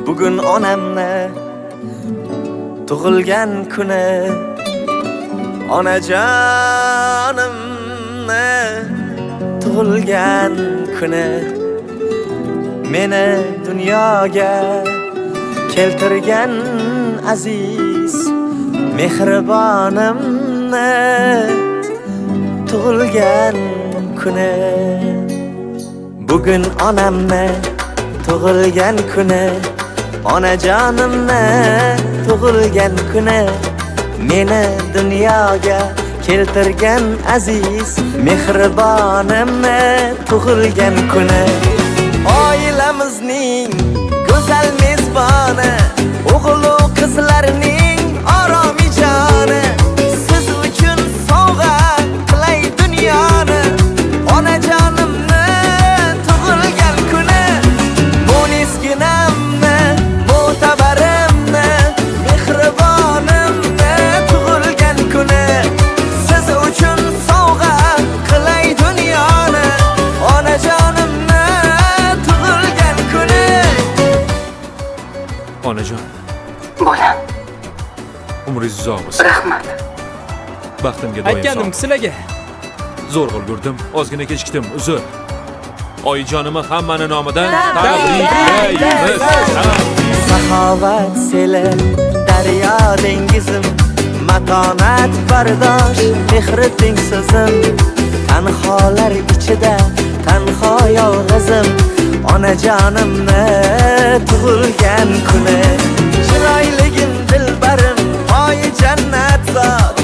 Bugun onamni tug'ilgan kuni, onajonimni tug'ilgan kuni, meni dunyoga keltirgan aziz mehribonimni tug'ilgan kuni. Bugun onamni tug'ilgan kuni, onajonimni tug'ilgan kuni, meni dunyoga keltirgan aziz mehribonimni tug'ilgan kuni. Oilamizning go'zal mezboni, o'g'il qizlarning oromijoni, siz uchun sovg'a qilay dunyoni. Onajonimni tug'ilgan kuni, mo'nisginamni, mo'tabarimni, mehribonimni tug'ilgan kuni, siz uchun sovg'a qilay dunyoni. Onajonimni tug'ilgan kuni. Onajon, Bolam, umringiz uzoq bo'lsin. rahmat. Baxtimga doim Aytgandim sizlarga. zo'r qilgurdim, ozgina kechikdim, uzr. Oyijonimni hammani nomidan tabriklaymiz. Saxovat seli, daryo dengizim, matonat bardosh, mehri teng so'zim. Tanholar ichida, tanho yolg'izim, onajonimni tug'ilgan kuni. Chiroyligim dilbarim, oyi jannat zot,